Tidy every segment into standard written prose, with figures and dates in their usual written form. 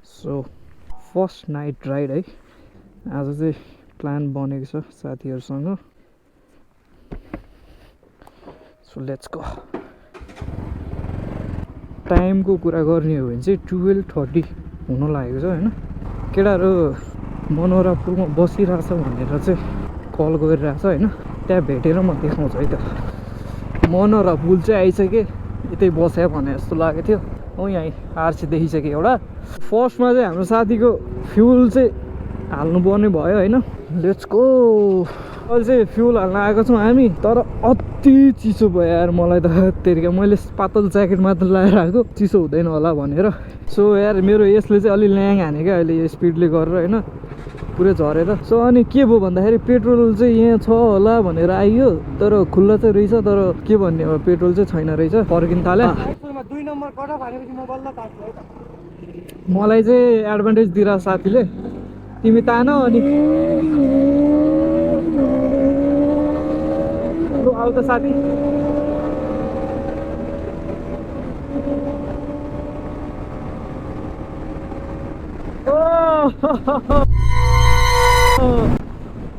So first night ride है आज चाहिँ प्लान बनेको छ साथीहरूसँग सो लेट्स गो टाइमको कुरा गर्ने हो भने चाहिँ 12:30 हुन लागेको छ हैन केटाहरू मनोरा पुलमा बसिरहेछ भनेर चाहिँ कल गरिरहेछ हैन त्यहाँ भेटेर म देखाउँछु है त मनोरा पुल चाहिँ आइसक्यो यतै बस्यो भने जस्तो लागेको थियो हो यहाँ आरसी देखिसक्यो एउटा फर्स्टमा चाहिँ हाम्रो साथीको फ्युल चाहिँ हाल्नुपर्ने भयो हैन लेट्स गो अहिले चाहिँ फ्युल हाल्न आएको छौँ हामी तर अति चिसो भयो यार मलाई त तेरिका मैले पातल ज्याकेट मात्र लगाएर आएको चिसो हुँदैन होला भनेर सो यार मेरो यसले चाहिँ अलि ल्याङ हाने क्या अहिले यो स्पिडले गरेर हैन पुरै झरेर सो अनि के भयो भन्दाखेरि पेट्रोल चाहिँ यहाँ छ होला भनेर आइयो तर खुल्ला चाहिँ रहेछ तर के भन्ने अब पेट्रोल चाहिँ छैन रहेछ फर्किन थाल्यो मलाई चाहिँ एडभान्टेज दिइरहेको साथीले तिमी तान अनि आउ त साथी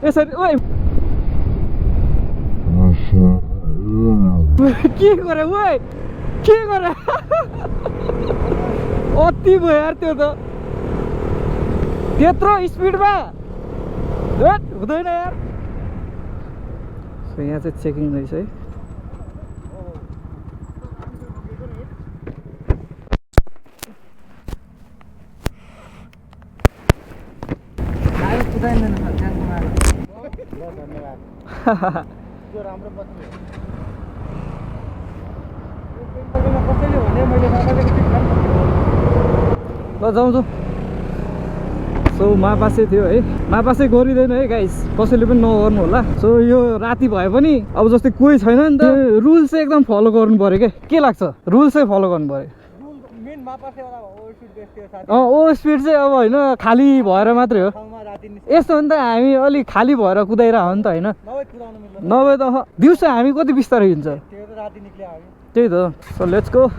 यसरी ओइ के गरे ओइ के गरे अति भयो यार त्यो त त्यत्रो स्पिडमा हुँदैन यार सो यहाँ चाहिँ चेकिङ रहेछ है ल जाउँछु सो मापासे थियो है मापासे गरिँदैन है गाइस कसैले पनि नगर्नु होला सो यो राति भए पनि अब जस्तै कोही छैन नि त रुल चाहिँ एकदम फलो गर्नु पर्यो के लाग्छ रुल चाहिँ फलो गर्नु पर्यो ओभर स्पिड चाहिँ अब होइन खाली भएर मात्रै हो यस्तो हो नि त हामी अलिक खाली भएर कुदाइरह हो नि त होइन नभए त दिउँसो हामी कति बिस्तारै हिँड्छ त्यही त सो लेट्स गो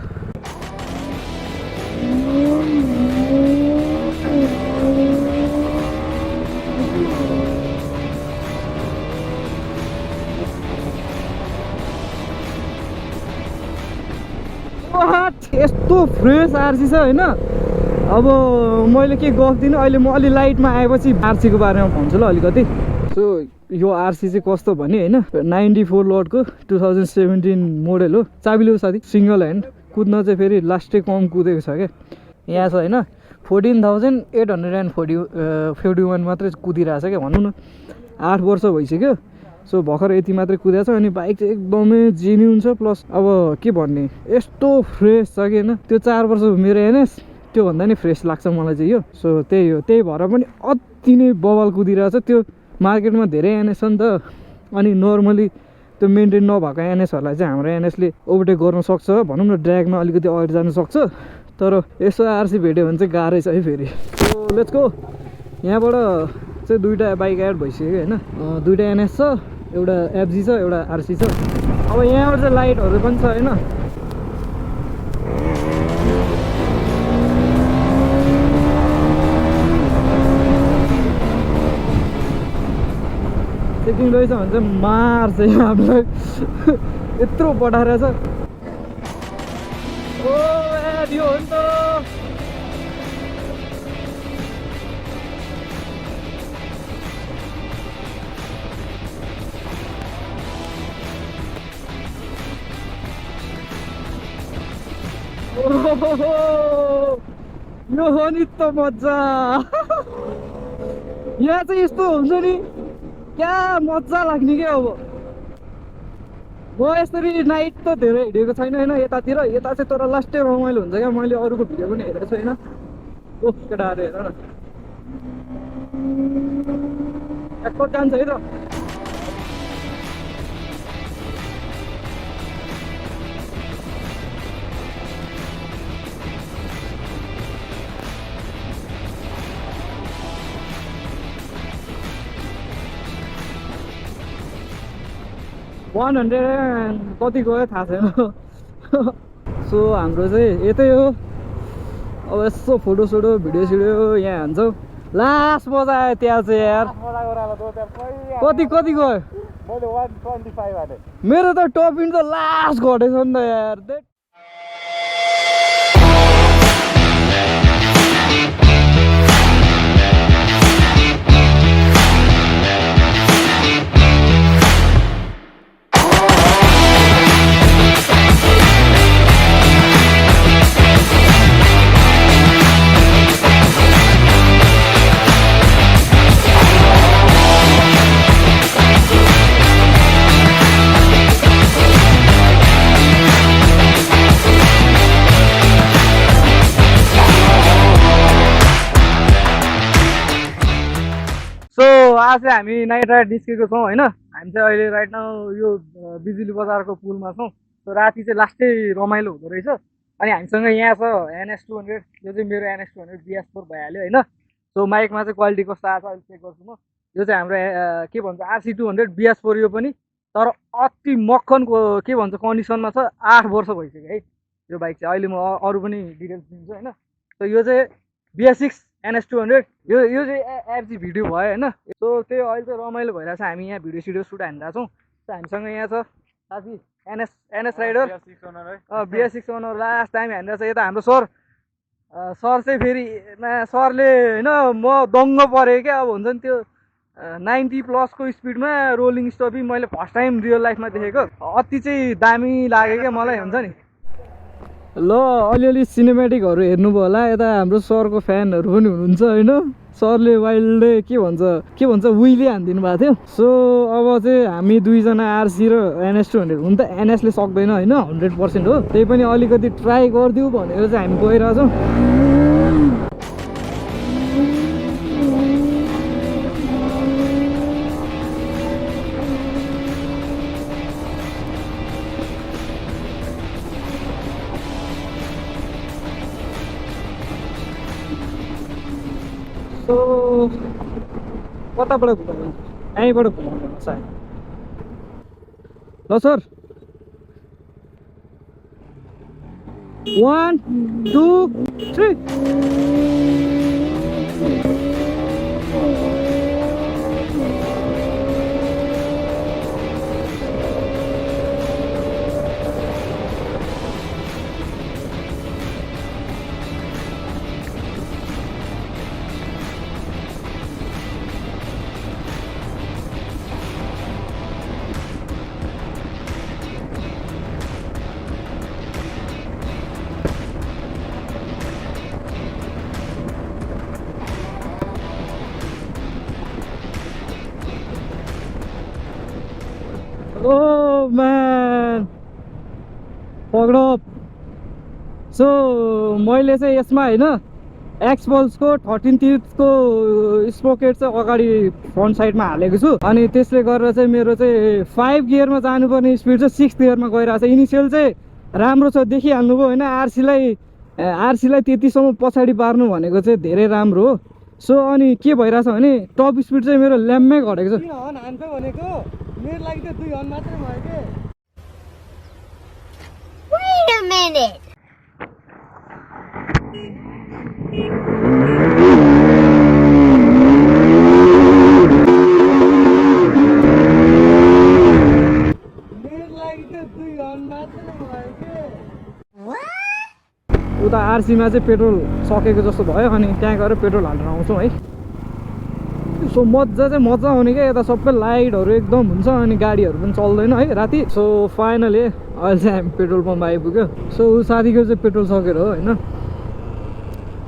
यस्तो फ्रेस आरसी छ होइन अब मैले के गर्दिनँ अहिले म अलि लाइटमा आएपछि आरसीको बारेमा भन्छु ल अलिकति सो यो आरसी चाहिँ कस्तो भने होइन 94 लटको 2017 मोडल हो चाबी ल्याउ साथी सिङ्गल ह्यान्ड कुद्न चाहिँ फेरि लास्टै कम कुदेको छ क्या यहाँ छ होइन 14,841 मात्रै कुदिरहेछ क्या भनौँ न 8 वर्ष भइसक्यो सो भर्खर यति मात्रै कुदेको छ अनि बाइक चाहिँ एकदमै जेन्युन छ प्लस अब के भन्ने यस्तो फ्रेस छ कि होइन त्यो 4 वर्ष मेरो एनएस त्योभन्दा नि फ्रेस लाग्छ मलाई चाहिँ यो सो त्यही हो त्यही भएर पनि अति नै बवाल कुदिरहेछ त्यो मार्केटमा धेरै एनएस छ नि त अनि नर्मली त्यो मेन्टेन नभएको एनएसहरूलाई चाहिँ हाम्रो एनएसले ओभरटेक गर्न सक्छ भनौँ न ड्र्यागमा अलिकति अगाडि जानु सक्छ तर यसो आरसी भेट्यो भने चाहिँ गाह्रै छ है फेरि सो लेट्स गो यहाँबाट चाहिँ दुईवटा बाइक एड भइसक्यो होइन दुईवटा एनएस छ एउटा एफजी छ एउटा आरसी छ अब यहाँबाट चाहिँ लाइटहरू पनि छ होइन चेकिङ रहेछ भने चाहिँ मार्छ यहाँ हामीलाई यत्रो पठाएर छ ओ यो हो नि त यो हो नि त मजा यहाँ चाहिँ यस्तो हुन्छ नि क्या मजा लाग्ने क्या अब म यसरी नाइट त धेरै हिँडेको छैन होइन यतातिर यता चाहिँ तर लास्टै रमाइलो हुन्छ क्या मैले अरूको भिडियो पनि हेरेको छैन ओ केटाहरू हेर न एकपट जान्छ है त 100 कति गयो थाहा छैन सो हाम्रो चाहिँ यतै हो अब यसो फोटोसोटो भिडियो सिडियो यहाँ हान्छौ लास्ट मजा आयो त्यहाँ चाहिँ यार कति कति गयो मेरो त टप इन त लास्ट घटेछ नि त यार आज चाहिँ हामी नाइट राइड निस्केको छौँ होइन हामी चाहिँ अहिले राइट नाउ यो बिजुली बजारको पुलमा छौँ सो राति चाहिँ लास्टै रमाइलो हुँदो रहेछ अनि हामीसँग यहाँ छ NS200 यो चाहिँ मेरो NS200 BS4 भइहाल्यो होइन सो माइकमा चाहिँ क्वालिटी कस्तो आएको छ अहिले चेक गर्छु म यो चाहिँ हाम्रो के भन्छ RC200 BS4 यो पनि तर अति मक्खनको के भन्छ कन्डिसनमा छ 8 वर्ष भइसक्यो है यो बाइक चाहिँ अहिले म अरू पनि डिटेल्स दिन्छु होइन सो यो चाहिँ BS6 NS200 यो चाहिँ एफजी भिडियो भयो होइन सो त्यही अहिले चाहिँ रमाइलो भइरहेछ हामी यहाँ भिडियो सिडियो सुट हानिरहेको छौँ हामीसँग यहाँ छ साथी NS rider BS6 owner last time हानिरहेछ यता हाम्रो सर चाहिँ फेरि सरले होइन म दङ्ग परेँ क्या अब हुन्छ नि त्यो 90+ को स्पिडमा रोलिङ स्टपिङ मैले फर्स्ट टाइम रियल लाइफमा देखेको अति चाहिँ दामी लाग्यो क्या मलाई हुन्छ नि ल अलिअलि सिनेमेटिकहरू हेर्नुभयो होला यता हाम्रो सरको फ्यानहरू पनि हुनुहुन्छ होइन सरले वाइल्डले के भन्छ विली हानिदिनु भएको थियो सो अब चाहिँ हामी दुईजना RC र NS200 हुन त NSले सक्दैन होइन 100% हो त्यही पनि अलिकति ट्राई गरिदिउँ भनेर चाहिँ हामी गइरहेछौँ So, कताबाट घुमाउनु यहीँबाट घुमाउनु सायद ल sir 1 2 3 Oh man, fucked up. So मैले चाहिँ यसमा होइन एक्सपल्सको 13 को स्पोकेट चाहिँ अगाडि फ्रन्ट साइडमा हालेको छु अनि त्यसले गर्दा चाहिँ मेरो चाहिँ 5 गियरमा जानुपर्ने स्पिड चाहिँ 6 गियरमा गइरहेको छ इनिसियल चाहिँ राम्रो छ देखिहाल्नुभयो होइन आरसीलाई त्यतिसम्म पछाडि पार्नु भनेको चाहिँ धेरै राम्रो हो सो अनि के भइरहेछ भने टप स्पिड चाहिँ मेरो ल्याम्मै घटेको छ भनेको मेरो लागि त 2 हर्न मात्रै भयो के Wait a minute. उता आरसीमा चाहिँ पेट्रोल सकेको जस्तो भयो अनि त्यहाँ गएर पेट्रोल हालेर आउँछौँ है सो मजा आउने क्या यता सबै लाइटहरू एकदम हुन्छ अनि गाडीहरू पनि चल्दैन है राति सो फाइनली अहिले चाहिँ हामी पेट्रोल पम्प आइपुग्यो सो साथीको चाहिँ पेट्रोल सकेर हो होइन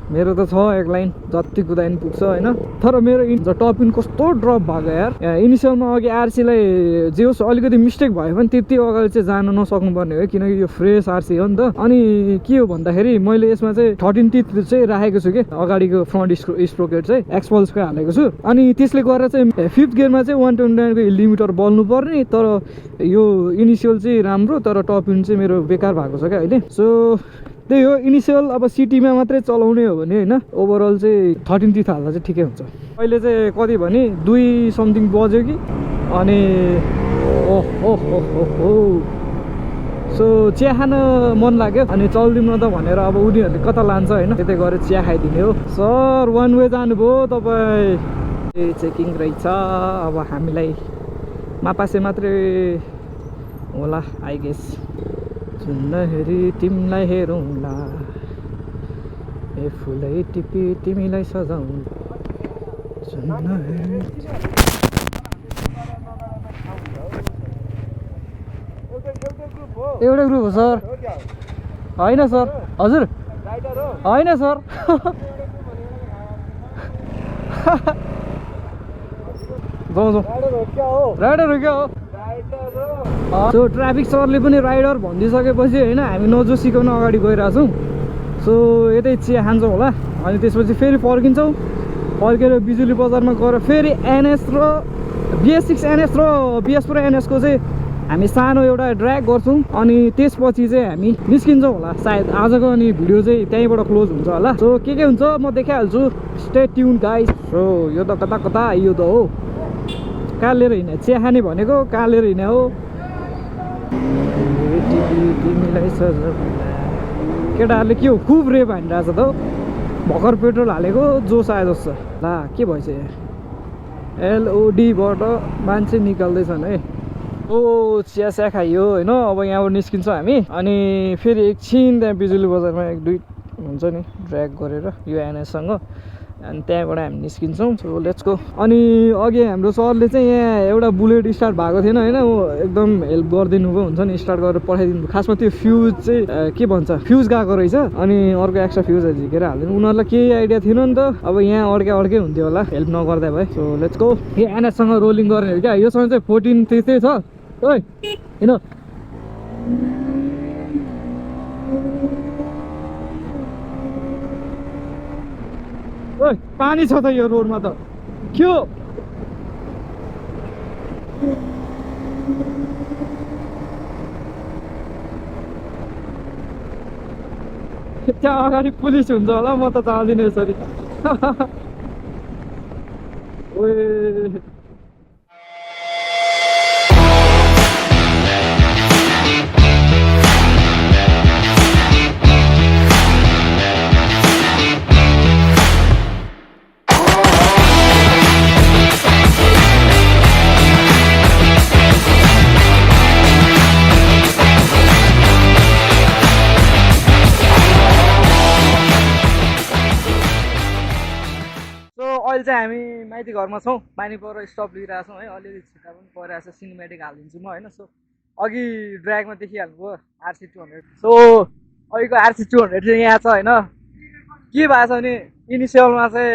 मेरो त छ एक लाइन जति कुदाइ पनि पुग्छ होइन तर मेरो टप इन कस्तो ड्रप भएको यार इनिसियलमा अघि आरसीलाई जे होस् अलिकति मिस्टेक भयो भने त्यति अगाडि चाहिँ जान नसक्नुपर्ने हो किनकि यो फ्रेस आरसी हो नि त अनि के हो भन्दाखेरि मैले यसमा चाहिँ 13 टिथ चाहिँ राखेको छु कि अगाडिको फ्रन्ट स्प्रोकेट चाहिँ एक्सपल्सकै हालेको छु अनि त्यसले गर्दा चाहिँ 5th गियरमा चाहिँ 129 को लिमिटर बल्नु पर्ने तर यो इनिसियल चाहिँ राम्रो तर टप इन चाहिँ मेरो बेकार भएको छ क्या अहिले सो त्यही हो इनिसियल अब सिटीमा मात्रै चलाउने हो भने होइन ओभरअल चाहिँ 13 टिथ हाल्दा चाहिँ ठिकै हुन्छ अहिले चाहिँ कति भने 2 समथिङ बज्यो कि अनि ओहो सो चिया खान मन लाग्यो अनि चल्दिउँ न त भनेर अब उनीहरूले कता लान्छ होइन त्यतै गएर चिया खाइदिने हो सर वान वे जानुभयो तपाईँ ए चेकिङ रहेछ अब हामीलाई मापासे मात्रै होला आई गेस सुन्दाखेरि तिमीलाई हेरौँला ए फुलै टिपी तिमीलाई सजाउँ सुन्दाखेरि एउटै ग्रुप हो सर होइन सर हजुर होइन सर जाउँ जाउँ राइडर हो क्या हो सो ट्राफिक सरले पनि राइडर भनिदिइसकेपछि होइन हामी नजोसिकन अगाडि गइरहेछौँ सो यतै चिया खान्छौँ होला अनि त्यसपछि फेरि फर्किन्छौँ फर्केर बिजुली बजारमा गएर फेरि एनएस र BS6 NS र BS4 NS को चाहिँ हामी सानो एउटा ड्र्याग गर्छौँ अनि त्यसपछि चाहिँ हामी निस्किन्छौँ होला सायद आजको अनि भिडियो चाहिँ त्यहीँबाट क्लोज हुन्छ होला सो के हुन्छ म देखाइहाल्छु स्टे ट्युन गाइस सो यो त कता कता यो त हो कहाँ लिएर हिँड्ने चिया खाने भनेको कहाँ लिएर हिँड्ने हो तिमीलाई केटाहरूले के हो खुब रेप हानिरहेछ त भर्खर पेट्रोल हालेको जोस आयो जस्तो ला के भएछ LODबाट मान्छे निकाल्दैछन् है ओ चिया चिया खाइयो होइन अब यहाँबाट निस्किन्छौँ हामी अनि फेरि एकछिन त्यहाँ बिजुली बजारमा एक दुई हुन्छ नि ड्र्याग गरेर यो एनएससँग अनि त्यहाँबाट हामी निस्किन्छौँ सो लेट्स गो अनि अघि हाम्रो सरले चाहिँ यहाँ एउटा बुलेट स्टार्ट भएको थिएन होइन एकदम हेल्प गरिदिनु भयो हुन्छ नि स्टार्ट गरेर पठाइदिनु भयो खासमा त्यो फ्युज चाहिँ के भन्छ फ्युज गएको रहेछ अनि अर्को एक्स्ट्रा फ्युजहरू झिकेर हालिदिनु उनीहरूलाई केही आइडिया थिएन नि त अब यहाँ अड्कै हुन्थ्यो होला हेल्प नगर्दा भए सो लेट्स गो यो एनएससँग रोलिङ गर्ने हो क्या योसँग चाहिँ 14 त्यस्तै छ ओइ किन ओइ पानी छ त यो रोडमा त के हो त्यहाँ अगाडि पुलिस हुन्छ होला म त चाहदिनँ यसरी ओए अहिले चाहिँ हामी माइती घरमा छौँ पानी पर स्टप लिइरहेछौँ है अलिअलि छिट्टा पनि परिरहेछ सिनेमेटिक हालिदिन्छु म होइन सो अघि ड्र्यागमा देखिहाल्नुभयो RC200 सो अघिको RC200 चाहिँ यहाँ छ होइन के भएको छ भने इनिसियलमा चाहिँ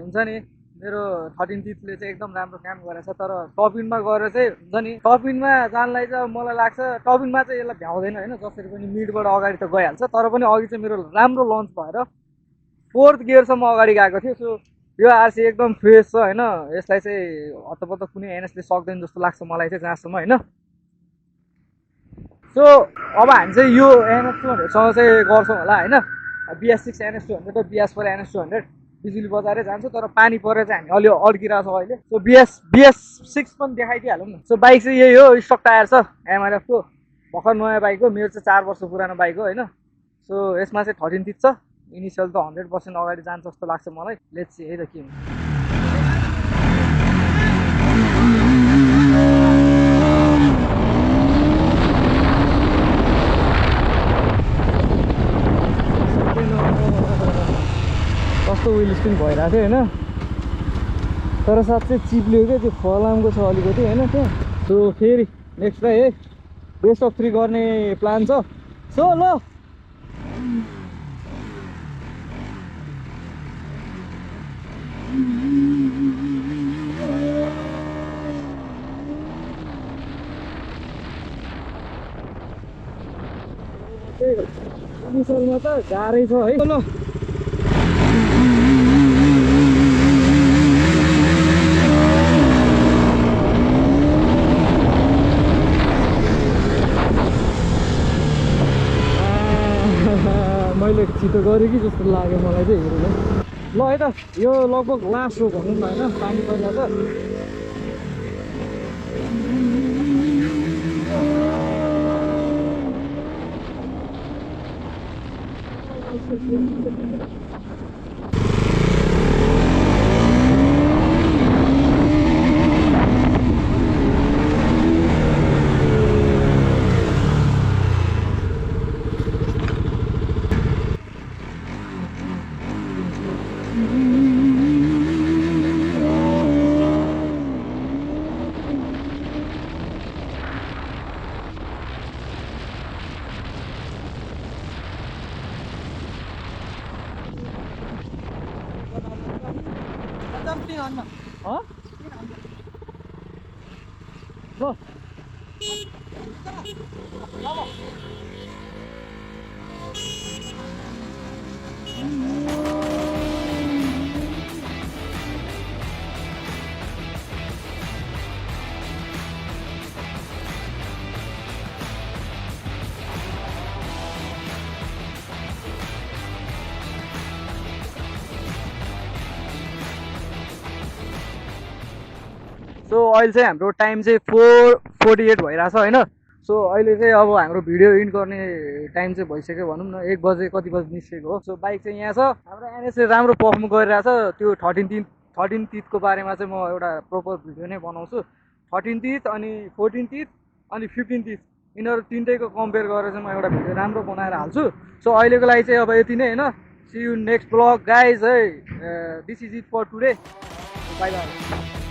हुन्छ नि मेरो 13 तिथले चाहिँ एकदम राम्रो काम गरेछ तर टपिनमा गएर चाहिँ हुन्छ नि टपिनमा जानलाई चाहिँ मलाई लाग्छ टपिनमा चाहिँ यसलाई भ्याउँदैन होइन जसरी पनि मिडबाट अगाडि त गइहाल्छ तर पनि अघि चाहिँ मेरो राम्रो लन्च भएर 4th गियरसम्म अगाडि गएको थियो सो यो RC एकदम फ्रेस छ होइन यसलाई चाहिँ हतपत कुनै एनएसले सक्दैन जस्तो लाग्छ मलाई चाहिँ जहाँसम्म होइन सो अब हामी चाहिँ यो NS200सँग चाहिँ गर्छौँ होला होइन BS6 NS200 र BS4 NS200 बिजुली बजारै जान्छौँ तर पानी परेर चाहिँ हामी अलि अड्किरहेछौँ अहिले सो BS6 पनि देखाइदिइहालौँ न सो बाइक चाहिँ यही हो स्टक टायर छ MRF को भर्खर नयाँ बाइक हो मेरो चाहिँ 4 वर्ष पुरानो बाइक हो होइन सो यसमा चाहिँ 13 तिथ छ इनिसियल त 100% अगाडि जान्छ जस्तो लाग्छ मलाई लेट्स सी है त के हुन्छ कस्तो विल स्पिन भइरहेको थियो होइन तर साँच्चै चिप्लियो क्या त्यो फलामको छ अलिकति होइन त्यहाँ सो फेरि नेक्स्ट ट्राई है बेस्ट अफ 3 गर्ने प्लान छ सो ल इनिसियलमा त गाह्रै छ है ल मैले छिटो गरेँ कि जस्तो लाग्यो मलाई चाहिँ हेरेर ल है त यो लगभग लास्ट हो भनौँ न होइन पानी पहिला त सो अहिले चाहिँ हाम्रो टाइम चाहिँ 4:48 भइरहेछ होइन। सो अहिले चाहिँ अब हाम्रो भिडियो एन्ड गर्ने टाइम चाहिँ भइसक्यो भनौँ न, 1 बजे कति बजी निस्केको हो। सो बाइक चाहिँ यहाँ छ, हाम्रो एनएसले राम्रो पर्फर्म गरिरहेछ। त्यो 13 तिथको बारेमा चाहिँ म एउटा प्रोपर भिडियो नै बनाउँछु। 13 तिथ अनि 14 तिथ अनि 15 तिथ यिनीहरू तिनटैको कम्पेयर गरेर चाहिँ म एउटा भिडियो राम्रो बनाएर हाल्छु। सो अहिलेको लागि चाहिँ अब यति नै होइन। See you next vlog guys है। This is it for today. Bye by.